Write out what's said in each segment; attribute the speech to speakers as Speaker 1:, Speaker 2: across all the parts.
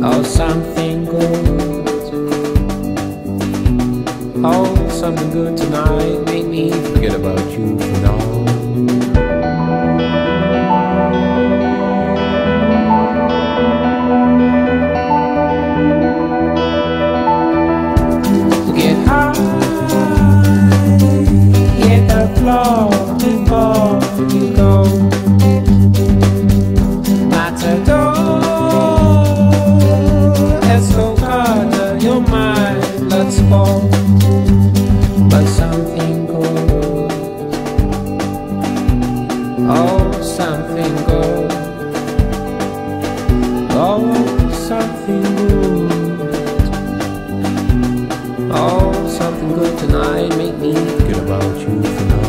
Speaker 1: Oh, something good. Oh, something good tonight. Make me forget about you for now. Get high, hit the floor before you go. But something good, oh something good, oh something good, oh something good tonight. Make me forget about you for now.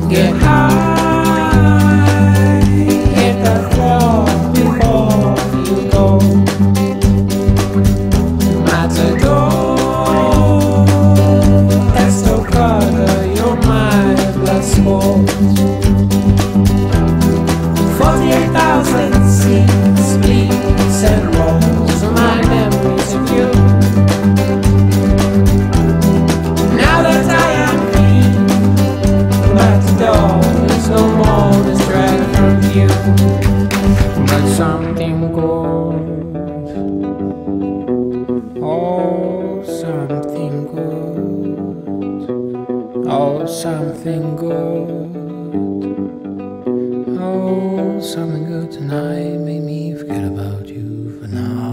Speaker 1: Get high, hit the floor before you go. Matador, Estocada, you're my blood sport. 48,000 seeds, bleeds and rolls, my memories of you. Now that I am clean, there's no more distract from you. But something good, oh something good, oh something good, oh something good tonight. Make me forget about you for now.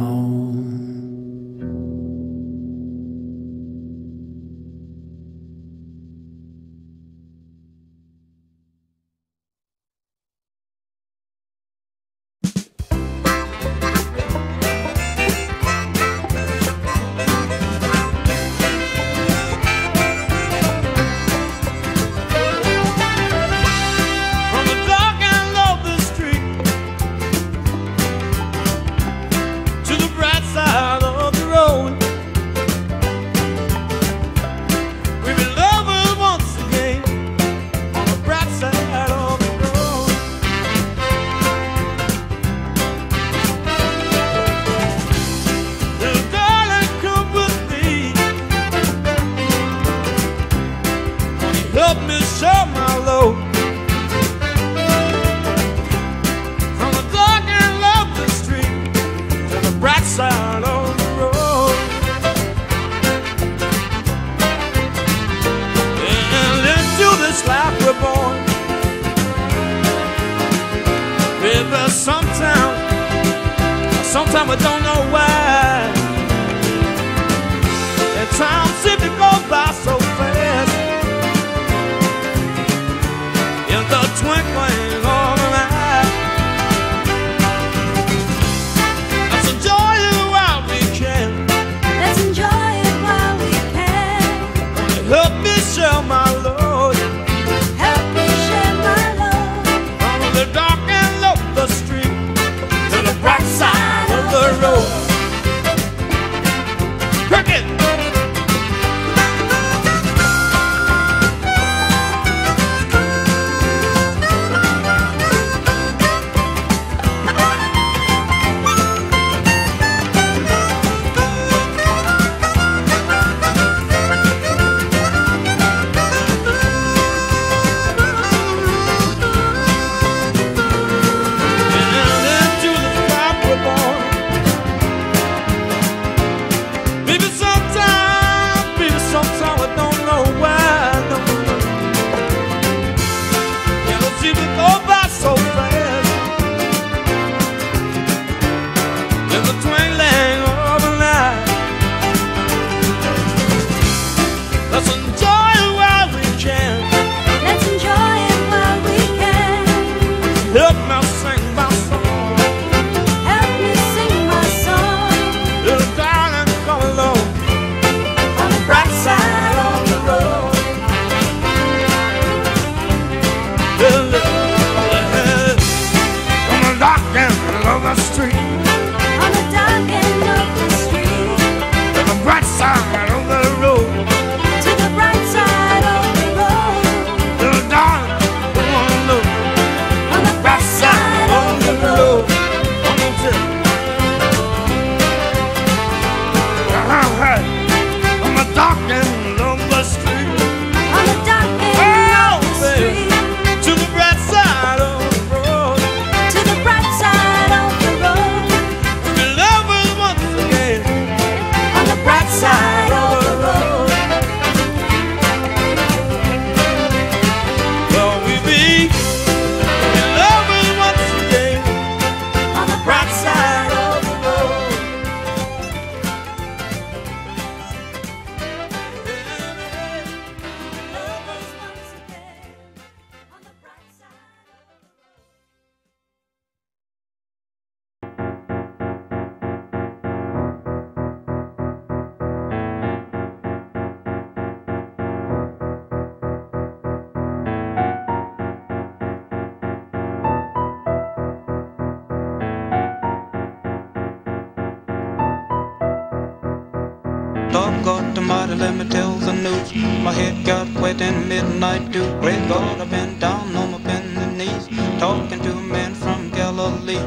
Speaker 2: God Almighty, let me tell the news. My head got wet in midnight dew. Great God, I've been down on my bending knees, talking to a man from Galilee.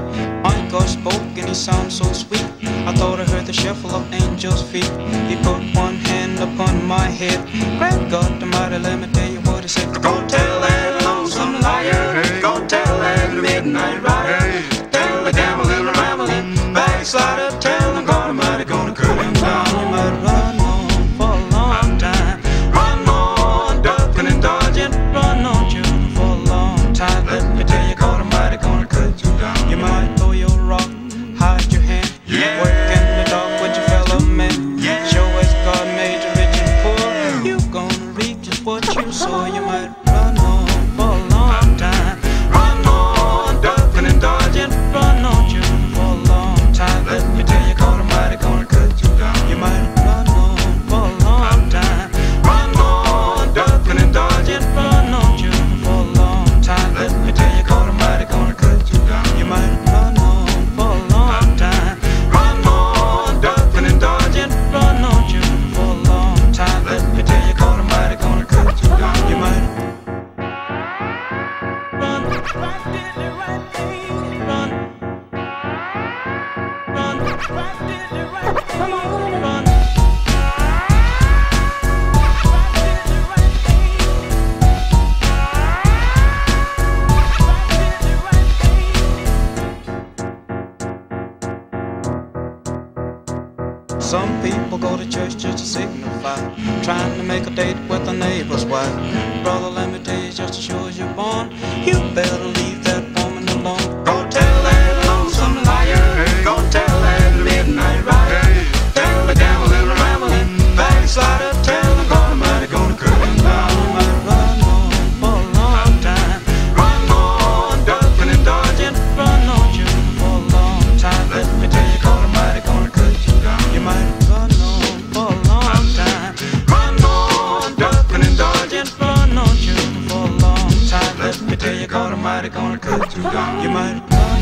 Speaker 2: My God spoke and he sounded so sweet. I thought I heard the shuffle of angels' feet. He put one hand upon my head. Great God Almighty, let me tell you what he said. Go tell that lonesome liar, go tell that midnight rider, tell the gambling, rambling backslider, tell him God Almighty gonna cut him down. You might run on for a long time, run on ducking and dodging, run on shooting for a long time. Let me tell you, God Almighty gonna cut you down. You might throw your rock, hide your hand, work in the dark with your fellow men. Show as God made you rich and poor, you gonna reap just what you sow. You might run on for a long time, run on ducking and dodging, run on shooting for a long time. Let me tell you, God Almighty gonna cut you down. You might run on for a long time, run on ducking and dodging, run on shooting for a long time. Let me tell you, God Almighty gonna cut you down. You might run on for a long time, run on ducking and dodging, run on shooting for a long time. Let me tell you, God Almighty gonna cut you down. You might run, right did the right thing, run, right did the right thing, run, right did the right thing, Some people go to church just to signify, trying to make a date with a neighbor's wife. Brother, let me tell you, just as sure as you're born, you better leave that woman alone. Go tell that lonesome liar, go tell that midnight rider, tell the gambling, rambling backslider, tell the God Almighty gonna cut him down. You might run on for a long time, run on ducking and dodging, run on shooting for a long time. Let me tell you, God Almighty gonna cut you down. You might run on for a long time, run on ducking and dodging, run on shooting for a long time. Let me tell you, God Almighty gonna cut you down. You might run